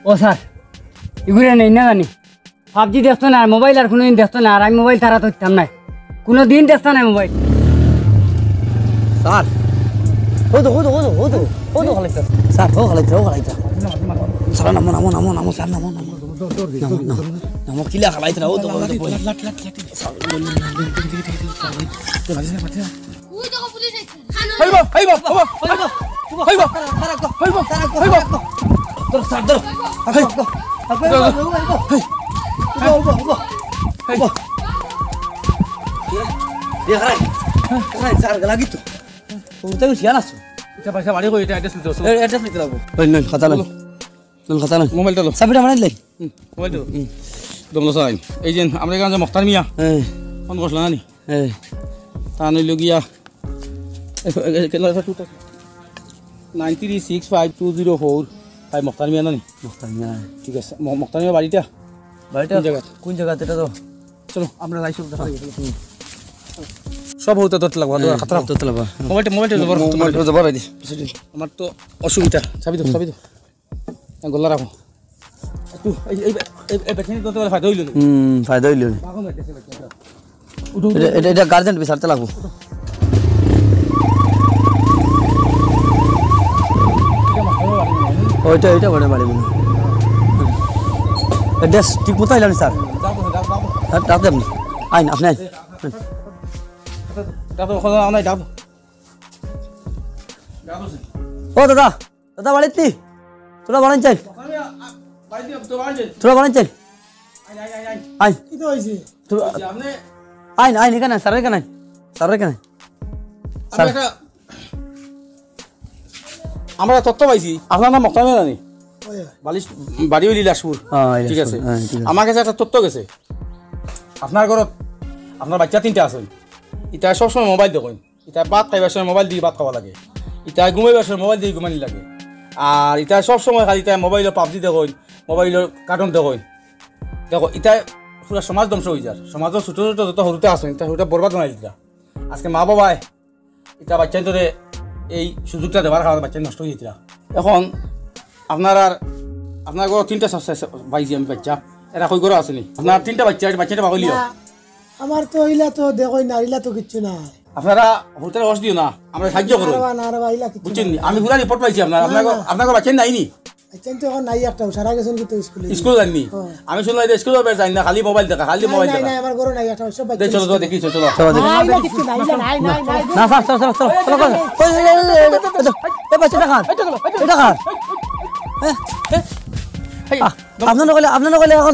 ও sir এগুলো নেই না জানি পাবজি দেখতো না মোবাইল আর কোনোদিন দেখতো না আর আমি মোবাইল তারা তো ইচ্ছাম নাই কোনোদিন দেখতো না মোবাইল স্যার হতো খালাইতে স্যার খালাইতে স্যার নামো স্যার নামো কিলা খালাইতে না হতো স্যার লাগি তো তুমি শিয়ান আছো এটা পয়সা বাড়ি কই এটা অ্যাড্রেস লিখতে হবে অ্যাড্রেস লিখতে লাগবো নই খাতা নই মোবাইলটা লো চাবিটা বানাই দিলাই মোবাইলটা দমলো সাইন এই যে আমরা এখানে মুখতার মিয়া ফোন করছিল না নি তা নইল গিয়া 9365204 তাই মুখতার মিয়া না নি ঠিক আছে মুখতার মিয়া বাড়িটা কোন জায়গা এটা তো চলো আমরা যাই সব দেখা সব হতে তো লাগবে তো খাতরা তো লাগবে মোবাইলটা জবর দি আমার তো অসুবিধা চাবি তো গলা রাখো একটু এই পেছনে তো ফায়দা হইল ফায়দা হইল এটা গার্জেন্ট বিচারতে লাগবো ওইটা বড় বাড়ি বলে অ্যাড্রেস ঠিক মতো আইলাম স্যার ডাকতে আপনি আইন আপনি আইন ও দাদা বাড়িতে তোরা বাড়ান চাই আইন এখানে স্যারের কেন আমরা তথ্য পাইছি আপনার নাম মক্তার মিয়া জানি বাড়ি হইলি লাশপুর ঠিক আছে আমার কাছে একটা তথ্য গেছে আপনার ঘরত আপনার বাচ্চা 3টা আছে ইটা সবসময় মোবাইল দেখুন ইটা ভাত খাইবার সময় মোবাইল দিয়ে ভাত খাওয়া লাগে ইটা ঘুমাইবার সময় মোবাইল দিয়ে ঘুমানি লাগে আর ইটা সবসময় খালি ইটা মোবাইলের পাবজি দেখুন মোবাইলের কার্টুন দেখুন দেখো ইটা পুরো সমাজ ধ্বংস হয়ে যায় সমাজের ছোটো ছোটো যত সরুতে আসেন এটা সরুটা বরবাদ বানাই দিতা আজকে মা বাবায় এটা বাচ্চার ধরে এই সুযোগটা দেওয়ার কারণে বাচ্চা নষ্ট হয়ে যেত এখন আপনার ঘর 3টা পাইছি আমি বাচ্চা এরা কই ঘরে আসেনি আপনার 3টা বাচ্চাটা পাগলিও আমার তো ইলা তো দেখই না ইলা তো কিচ্ছু না আপনারা হোটেলে বস দিও না আমরা সাহায্য করব বুঝছেন আমি পুরা রিপোর্ট পাইছি আপনার বাচ্চা নাইনি আচ্ছা তো এখন নাই একটা সারা গেছেন কি তো স্কুল যাননি আমি শুনলাম যে স্কুল যাই না খালি মোবাইল দেখা না আমার ঘরে নাই একটা সব বাচ্চা চলো তো দেখি চলো কিছু নাই না চলো এই বাচ্চাটা খান এটা খান আপনার নকলে এখন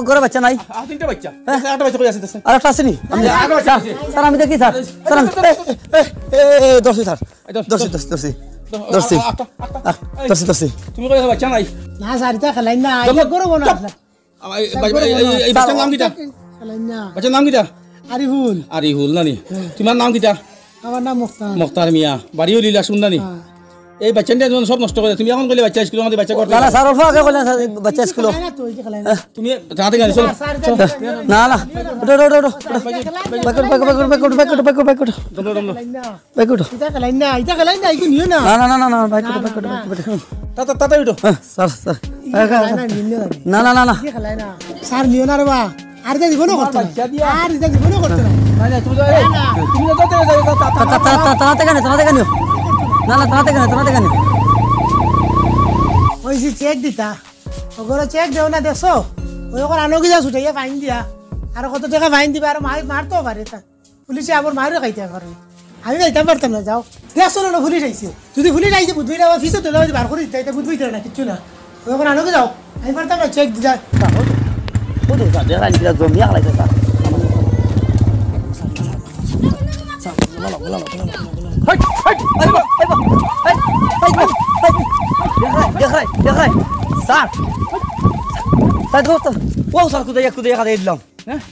ঘরে বাচ্চা নাই 3টা বাচ্চা একটা বাচ্চা কই আছে আর একটা আসেনি স্যার আমি দেখি স্যার দর্শি তুমি কই বাচ্চা নাই না স্যার এটা খেলাই না এটা করব না এই বাচ্চার নাম কিটা খেলাই না বাচ্চার নাম কিটা আরিফুল নানি তোমার নাম কিটা আমার নাম মুখতার মিয়া বাড়ি হইলি লাশপুর নানি এই বাচ্চাটা যখন সব নষ্ট করে তুমি এখন বলে বাচ্চা স্কুলে আমাদের বাচ্চা করতে না স্যার অল্প আগে বলেন বাচ্চা স্কুলে তুমি তাতে গেলে চলো না ওটো এটা খেলাই না ইকো নিও না তাতে উঠো স্যার না খেলাই না স্যার নিও না রে বা আর যা জীবনও করতে না ওই চেক দিতা ওগুলো চেক দেও না দেখছো ওই ওখানে আনো গিয়া ছুটাইয়া ফাইন দিয়া আর কত টাকা ফাইন দিবা আর মারতেও পারে তা পুলিশে আবার মারও খাইতে পারে আমি যাইতাম পারতাম না যাও দেখছো না পুলিশ আইছে যদি পুলিশ আইছে বুধবিটা আবার ফিসও তোলা বার করে দিতে এটা বুধবিতে না কিচ্ছু না ওই ওখানে আনো যাও আমি পারতাম না চেক দিতা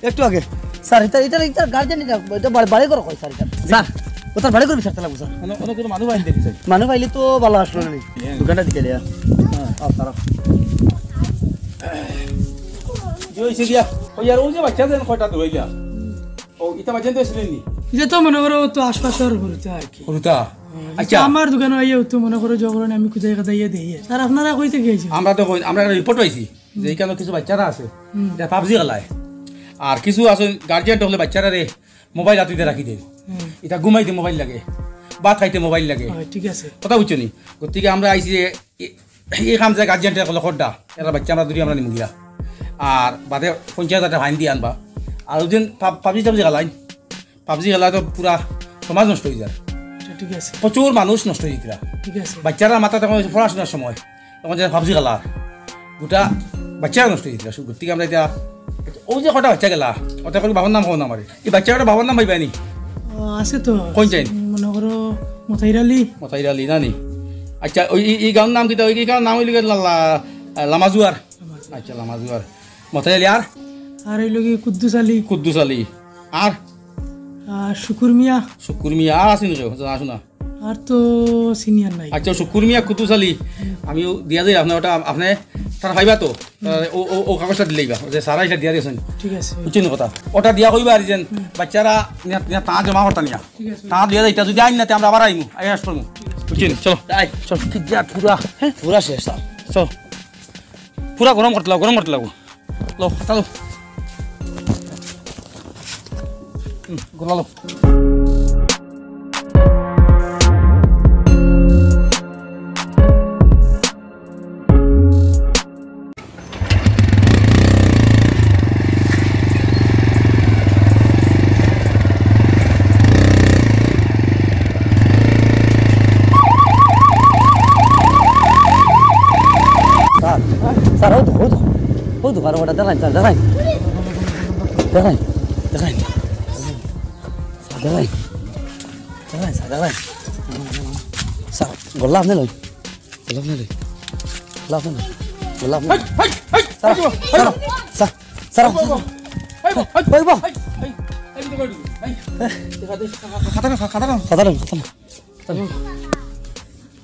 একটু আগে স্যার এটা গার্জেন এটা বাড়ি করে কয় স্যার স্যার ও তার বাড়ি করে বিচারতে লাগবো স্যার মানুষ পাইলে তো ভালো আসলো না দোকানটা দিকে দেয়া বাচ্চা এটা তো মনে করো তো আশপাশের ঘুরতে আর কি আচ্ছা আমার দোকানে আইয়া তো মনে করো জগরণে আমি কোথায় কোথায় দিই স্যার আপনারা কই থেকে আইছেন আমরা তো আমরা একটা রিপোর্ট পাইছি যে এইখানে কিছু বাচ্চারা আছে যারা পাবজি খেলায় আর কিছু আছে গার্জিয়ান হলে বাচ্চারা রে মোবাইল হাতিতে রাখি দেয় এটা ঘুমাইতে মোবাইল লাগে ভাত খাইতে মোবাইল লাগে ঠিক আছে কথা বুঝছো নি গতিকে আমরা আইছি যে এই কাম যে গার্জিয়ানটা কলে খড্ডা এরা বাচ্চা আমরা দুটি আমরা নিমুগিয়া আর বাদে 50,000 টাকা ফাইন দিয়ে আনবা আর ওদিন পাবজি খেলাই পাবজি খেলা তো পুরা সমাজ নষ্ট হয়ে যায় ঠিক আছে প্রচুর মানুষ নষ্ট হয়ে যায় ঠিক আছে বাচ্চারা মাথা তখন পড়াশোনার সময় তখন যে পাবজি খেলা গোটা বাচ্চারা নষ্ট হয়ে যায় গতিকে আমরা এটা ওই যে কটা বাচ্চা গেলা ওটা করে বাবার নাম হওয়া না আমার এই বাচ্চাটা বাবার নাম পাইবা নি আছে তো কোন চাই মনে করো মথাইর আলী না নি আচ্ছা ওই এই গাঁর নাম কিতা ওই গাঁর নাম হইল লামাজুয়ার আচ্ছা লামাজুয়ার মথাইর আলী আর এই লোকে কুদ্দুস আলী আর শুকুর মিয়া আর আছে নাকি জানা শোনা আর তো সিনিয়র নাই আচ্ছা শুকুর মিয়া কুদ্দুস আলী আমিও দিয়া যাই আপনার ওটা আপনি তারা পাইবা তো ও কাগজটা দিলেইবা যে সারা এটা দিয়া দিয়েছেন ঠিক আছে বুঝছেন কথা ওটা দিয়া কইবা আর যেন বাচ্চারা তা জমা করতা নিয়া তা দিয়া যাই যদি আইন না আমরা আবার আইমু আই আস করমু বুঝছেন চলো চল কি দিয়া পুরা হ্যাঁ পুরা শেষ স্যার চল পুরা গরম করতে লাগো লো চলো গোলালো স্যার ও তো কারো ওটা দেখান স্যার দেখান স্যার গোলাপ নে লই গোলাপ স্যার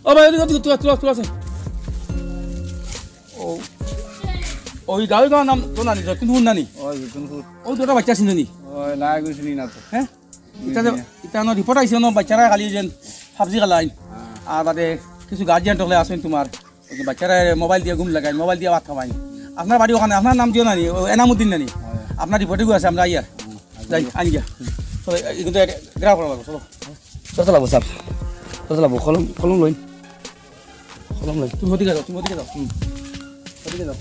ও ভাই তুই আছে ওই গাঁও নাম তো নানি যতীনপুর নানি ও দুটা বাচ্চা ছিল নি হ্যাঁ এটা রিপোর্ট আইছে ন বাচ্চারা খালি যেন পাবজি খেলাই আর বাদে কিছু গার্জিয়ান টকলে আসেন তোমার বাচ্চারা মোবাইল দিয়ে ঘুম লাগাই মোবাইল দিয়ে ভাত খাওয়াই আপনার বাড়ি ওখানে আপনার নাম দিও নানি এনামুদ্দিন নানি আপনার রিপোর্টে আছে আমরা ইয়ার যাই আনি গিয়া চলো কিন্তু গ্রাফ করা লাগবো চলো কত লাগবো স্যার কত লাগবো কলম লই তুমি ওদিকে যাও ওদিকে যাও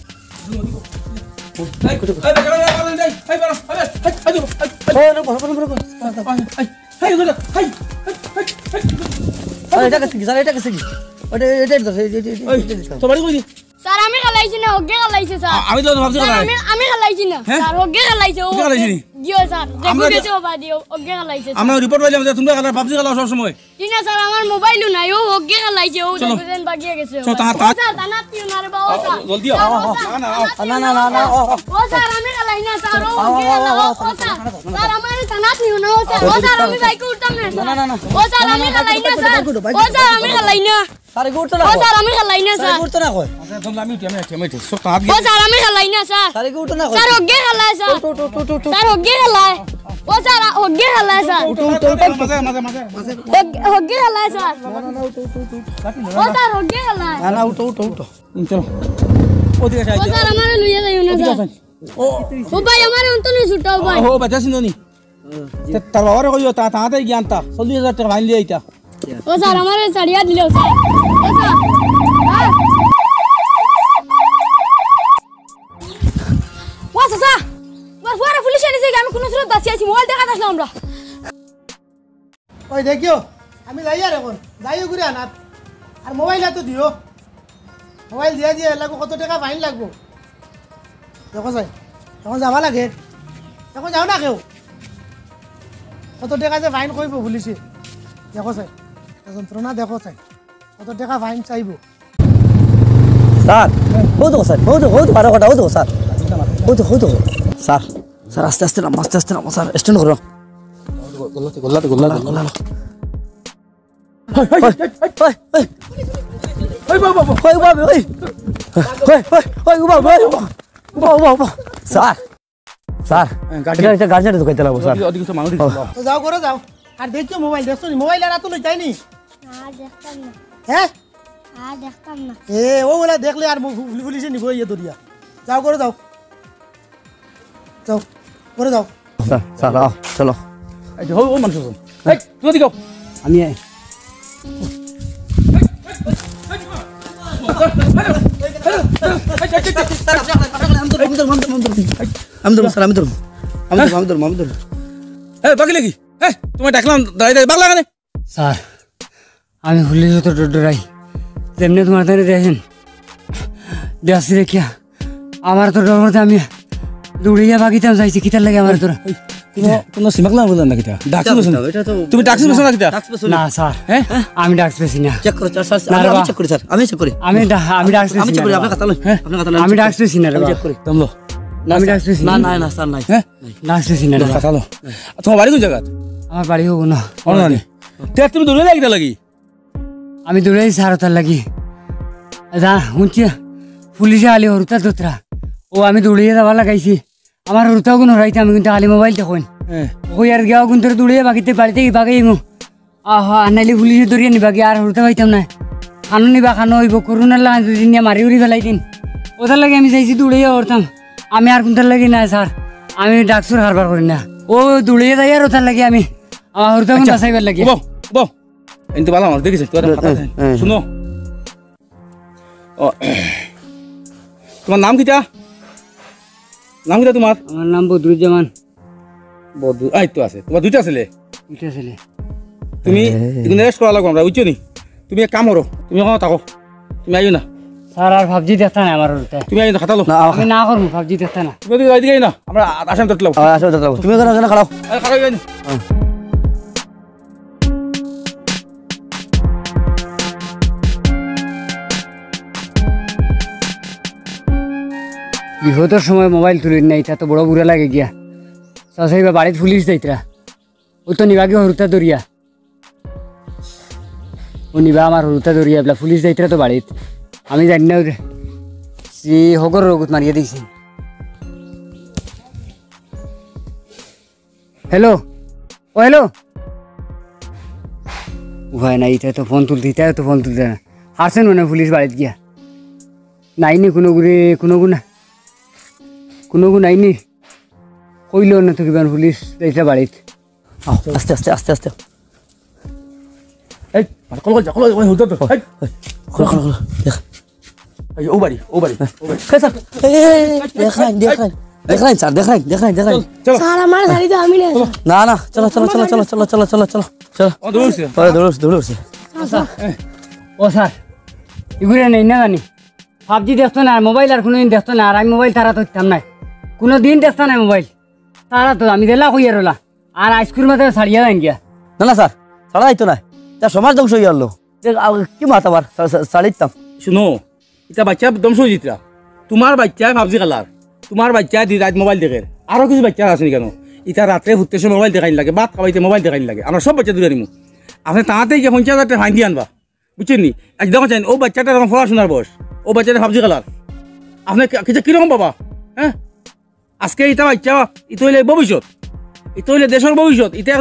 এটা কাছে কি স্যার এটা কাছে কি ওটা স্যার আমি খালাইছি না ওকে খালাইছে স্যার আমি তো ভাবছি আমি খালাইছি না স্যার ওকে খালাইছে ও জিও স্যার দেখো গেছে বাবা দিও ওকে খালাইছে আমরা রিপোর্ট পাইলাম যে তোমরা খালা ভাবছি খালা সব সময় ঠিক না স্যার আমার মোবাইলও নাই ও ওকে খালাইছে ও দেখেন বাগিয়ে গেছে চলো তা স্যার দানা পিও না রে বাবা স্যার জলদি না ও স্যার আমি খালাই না স্যার ও ওকে খালাও ও স্যার আমার দানা পিও না ও স্যার আমি বাইকে উঠতাম না ও স্যার আমি খালাই না স্যার ও স্যার আমি খালাই না স্যার গুড়তো না ও স্যার আমি খালাই না স্যার গুড়তো না কই আমি সব তা ও স্যার আমি খালাই না স্যার স্যার গুড়তো না কই স্যার ওকে খালাই স্যার স্যার ওকে খালাই ও স্যার ওকে খালাই স্যার ওকে খালাই স্যার ও স্যার ওকে খালাই না উঠো চলো ওদিকে যাই ও স্যার আমারে লইয়া যাইও না স্যার ও ভাই আমারে অন্তনে ছুটাও ভাই ও বাচ্চা ছিল নি তার বাবারে কইও তাতে জ্ঞানতা 40,000 টাকা ফাইন লিয়ে আইতা ও স্যার আমারে ছাড়িয়া দিলো স্যার ও স্যার ও স্যার ওরা পুলিশ এনেছে আমি কোন সুরত বাঁচি আছি মোবাইল দেখা আসলাম আমরা ওই দেখিও আমি যাই আর এখন যাইও ঘুরে আনাত আর মোবাইল এত দিও মোবাইল দিয়ে লাগবো কত টাকা ফাইন লাগবো দেখো যাই এখন যাবা লাগে এখন যাও না কেউ কত টাকা যে ফাইন করবো পুলিশে দেখো চাই যন্ত্রণা দেখো চাই কত টাকা ফাইন চাইব স্যার হৌতো বারো কটা হৌতো স্যার হৌতো স্যার আস্তে নাম স্যার স্ট্যান্ড করো তো যাও করো যাও আর দেখিও মোবাইল দেখছো নি মোবাইল আর তুলে যায়নি আর দেখতাম না হ্যাঁ আর দেখতাম না ও বলে দেখলে আর পুলিশে নিব ইয়ে দরিয়া যাও করে যাও যাও করে যাও স্যার স্যার আও চলো এই যে ও মানুষ আছেন এই তুমি দিকে আমি এই বাকি লাগি এই তোমার ডাকলাম দাঁড়াই দাঁড়াই বাগলা কেন স্যার আমি পুলিশ তো ডরাই যেমনি তোমার তাহলে দেখেন দেখছি দেখিয়া আমার তো ডর করতে আমি দৌড়িয়া বাগিতাম চাইছি কিতার লাগে আমার তোরা কোনো সিমাকলা বললেন না কিটা ডাকছি বসেন তুমি ডাকছি বসেন না কিটা না স্যার হ্যাঁ আমি ডাকস পেছি না চেক করো স্যার না রে আমি বাবা। চেক করি স্যার আমি চেক করি আমি ডাকস আমি পেছি চেক করি না আপনার কথা লই হ্যাঁ আপনার কথা লই আমি ডাকস পেছি না রে আমি বাবা। চেক করি দমলো আমি ডাকস পেছি না না না স্যার নাই হ্যাঁ ডাকস পেছি না রে বাবা। কথা লো তোমার বাড়ি কোন জায়গা আমার বাড়ি হোক না অনানি তে তুমি দৌড়ে লাগিটা লাগি আমি দৌড়াই স্যার তার লাগি যা শুনছি পুলিশে আলি হরুতা দোতরা ও আমি দৌড়িয়ে যাবার লাগাইছি আমার হরুতাও কোনো হরাইতে আমি কিন্তু আলি মোবাইল তখন হ্যাঁ ওই আর গিয়াও কিন্তু দৌড়িয়ে বাকিতে বাড়িতে বাগাই আহা নাইলে পুলিশে ধরিয়ে নিবা গিয়ে আর হরুতা পাইতাম না খানো নিবা খানো হইব করোনার লাগা দুদিন নিয়ে মারি উড়ি ফেলাই দিন ওটার লাগে আমি চাইছি দৌড়িয়ে হরতাম আমি আর কোনটার লাগি না স্যার আমি ডাকসুর হারবার করি না ও দৌড়িয়ে যাই আর ওটার লাগে আমি আমার হরুতা কোন বাঁচাইবার লাগে বো বো এনতে ভালো আমার দেখিস তোর কথা শুনো ও তোমার নাম কিটা নাম কিটা তোমার আমার নাম বদরুজ্জামান বদু আই তো আছে তোমার দুইটা ছেলে এটা ছেলে তুমি এগুলো রেস্ট করা লাগবে আমরা বুঝছো নি তুমি এক কাম করো তুমি ওখানে থাকো তুমি আইও না স্যার আর ভাবজি দেখতা না আমার হরুতা তুমি আইও না খাটালো না আমি না করবো ভাবজি দেখতা না তুমি ওদিকে ওইদিকে আইও না আমরা আসাম তো লাগবো আসো দাদা তুমি কেন কেন খারাপ খারাপ হয়ে বিপদের সময় মোবাইল তুলি নাই তা তো বড় বুড়া লাগে গিয়া চাষাইবা বাড়িত পুলিশ যাইতরা ও তো নিবাগে হরুতা দরিয়া ও নিবা আমার হরুতা দরিয়া বলা পুলিশ যাইতরা তো বাড়িত আমি জানি না সে হগর রগুত মারিয়ে দিয়েছি হ্যালো ও হ্যালো উভয় না ইটা তো ফোন তুলতে ইটা তো ফোন তুলতে না হারছেন মনে হয় পুলিশ বাড়িত গিয়া নাইনি কোনো গুড়ে কোনো গুণা কোনো গুণ আইনি কইলেও না তো কিমান পুলিশ যাইছে বাড়িত আও আস্তে আস্তে আস্তে আস্তে এই কল যা কল হতো তো এই খোলো খোলো খোলো দেখ এই ও বাড়ি ও বাড়ি স্যার দেখাই স্যার দেখাই চলো স্যার আমার গাড়ি তো আমি নেই না না চলো চলো চলো চলো চলো চলো চলো চলো চলো ও দৌড়ছে দৌড়ছে ও স্যার এগুলো নেই না জানি ভাবজি দেখতো না মোবাইল আর কোনোদিন দেখতো না আর আমি মোবাইল তারা তো দিতাম নাই কোনো দিন দেখতো না মোবাইল তারা তো আমি দিলা কইয়া রলা আর আইসক্রিম মাত্র ছাড়িয়া যান গিয়া না না স্যার ছাড়া যাইতো না তার সমাজ ধ্বংস হয়ে গেল কি মাত আবার ছাড়িতাম শুনো এটা বাচ্চা ধ্বংস হয়ে যেতরা তোমার বাচ্চা ভাবছি কালার তোমার বাচ্চা দি রাত মোবাইল দেখে আরো কিছু বাচ্চা আছে কেন এটা রাত্রে ঘুরতে সময় মোবাইল দেখাই লাগে ভাত খাওয়াইতে মোবাইল দেখাই লাগে আমরা সব বাচ্চা দূরে নিমু আপনি তাড়াতাড়ি যে 50,000 টাকা ফাইন দিয়ে আনবা বুঝছেন নি আজ দেখো চাইন ও বাচ্চাটা যখন পড়াশোনার বয়স ও বাচ্চাটা ভাবছি কালার আপনি কিছু কিরকম বাবা হ্যাঁ আজকে এটা বাচ্চা এটা হইলে ভবিষ্যৎ এটা হইলে দেশের ভবিষ্যৎ এটা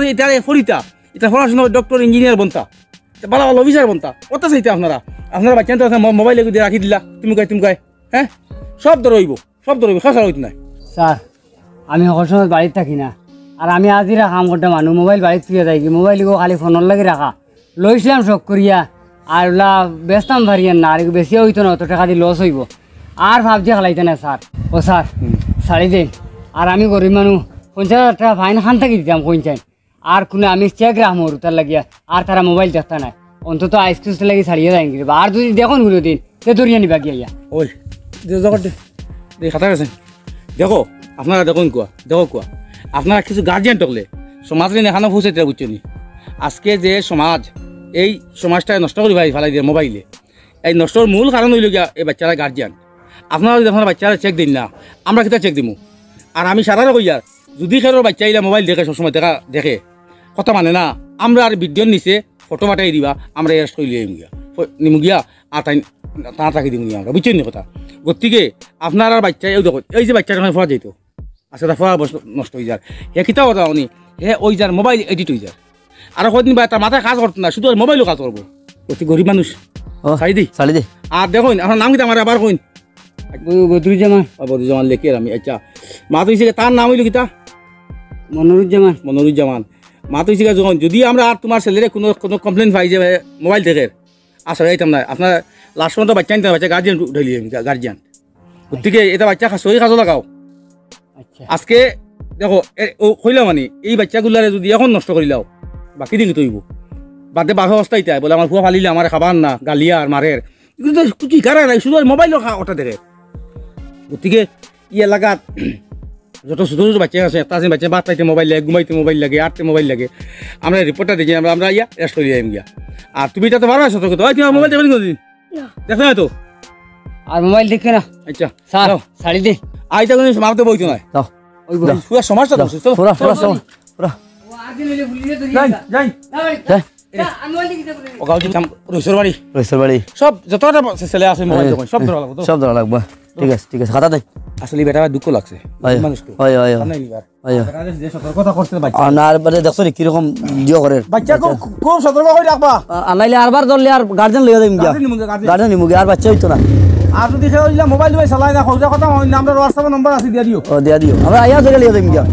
ফরিতা এটা পড়াশোনা ডক্টর ইঞ্জিনিয়ার বনতা ভালো ভালো অফিসার বনতা কত চাইতে আপনারা বাচ্চা তো মোবাইল এগুলো রাখি দিলা তুমি কয় হ্যাঁ সব ধরইব খাসা হইত নাই স্যার আমি সকল সময় বাড়িতে থাকি না আর আমি আজিরা কাম করতে মানুষ মোবাইল বাড়িতে থুয়ে যাই মোবাইল খালি ফোনের লাগে রাখা লইছিলাম শখ করিয়া আর ওলা বেচতাম ভারিয়ান না আর বেশি হইতো না অত টাকা দিয়ে লস হইব আর ভাবছি খালাইতে না স্যার ও স্যার ছাড়ি দেন আর আমি গরিব মানুষ 50,000 টাকা ফাইন খান থাকি দিতাম পঞ্চায়েত আর কোনো আমি চেক রাখবো তার লাগিয়া আর তারা মোবাইল দেখতা নাই অন্তত আইসক্রিম লাগি ছাড়িয়ে যায় কিবা আর যদি দেখুন কোনো দিন সে ধরিয়ে নিবা গিয়া ওই জগৎ খাতা গেছে দেখো আপনারা দেখুন কোয়া আপনারা কিছু গার্জিয়ান টকলে সমাজে নেখানো ফুসেতে বুঝছো নি আজকে যে সমাজ এই সমাজটা নষ্ট করে ফেলাই দিয়ে মোবাইলে এই নষ্টর মূল কারণ হইল গিয়া এই বাচ্চারা গার্জিয়ান আপনারা যদি আপনার বাচ্চারা চেক দিন না আমরা কিতা চেক দিমু আর আমি সারারে কইয়ার যদি খেলোর বাচ্চা ইলা মোবাইল দেখে সবসময় দেখে কথা মানে না আমরা আর ভিডিওর নিচে ফটো পাঠাই দিবা আমরা এরেস্ট করে নিমু গিয়া আর তাই তাড়াতাড়ি দিমু গিয়া আমরা বুঝছেন নি কথা গতিকে আপনার আর বাচ্চা এই যে বাচ্চাটা ফোয়া যেত আচ্ছা তা ফোয়া নষ্ট হয়ে যার হে কিতা কথা উনি হে ওই যার মোবাইল এডিট হয়ে যায় আর কদিন বা তার মাথায় কাজ করতো না শুধু মোবাইলও কাজ করবো অতি গরিব মানুষ সারি দি চালি দে আর দেখুন আপনার নাম কিতা আমার আবার কইন বদরুজ্জামান বদরুজ্জামান লেখি আমি আচ্ছা মা তো হয়েছে তার নাম হইল কিতা মনোরুজ্জামান মা তো হয়েছে যখন যদি আমরা আর তোমার ছেলেরে কোনো কোনো কমপ্লেন পাই যে মোবাইল থেকে আসলে এইতাম না আপনার লাস্ট পর্যন্ত বাচ্চা নিতে বাচ্চা গার্জিয়ান উঠাইলি গার্জিয়ান গতিকে এটা বাচ্চা সহি কাজও লাগাও আচ্ছা আজকে দেখো কইলাম মানে এই বাচ্চাগুলারে যদি এখন নষ্ট করিলাও বাকি দিন তৈব বাদে বাঘ অবস্থা ইতাই বলে আমার ফুয়া ফালিলে আমার খাবার না গালিয়া আর মারের কিন্তু কি কারা নাই শুধু মোবাইলও ওটা দেখে গতিকে ই এলাকাত যত ছোট ছোট বাচ্চা আছে একটা আছে বাচ্চা বাদ পাইতে মোবাইল লাগে ঘুমাইতে মোবাইল লাগে আটতে মোবাইল লাগে আমরা রিপোর্টটা দেখি আমরা ইয়া রেস্ট করি যাই গিয়া আর তুমি এটা তো পারো সতর্ক তো তুমি মোবাইল দেবেন কোনদিন দেখো না তো আর মোবাইল দেখে না আচ্ছা স্যার ছাড়ি দে আইটা কোনো মারতে বইতো না দাও ওই পুরো সমস্যা তো সুস্থ পুরা পুরা যাই ও গাঁও যেতাম রইসর বাড়ি সব যতটা ছেলে আছে মোবাইল দোকান সব ধরা লাগবে সব ধরা লাগবে ঠিক আছে খাতা দে আসলে বেটা দুঃখ লাগছে মানুষকে হয় যে সতর্কতা করতে বাচ্চা আর বাদে দেখছো কিরকম জিও করে বাচ্চা খুব সতর্ক করে রাখবা আনাইলে আরবার ধরলে আর গার্জেন লইয়া দিম গিয়া গার্জেন নিমুগে আর বাচ্চা হইতো না আর যদি মোবাইল চালাই না কথা আমরা হোয়াটসঅ্যাপ নম্বর আছে দিয়া দিও দিয়া দিও আমরা আইয়া ধরে লইয়া দিম গিয়া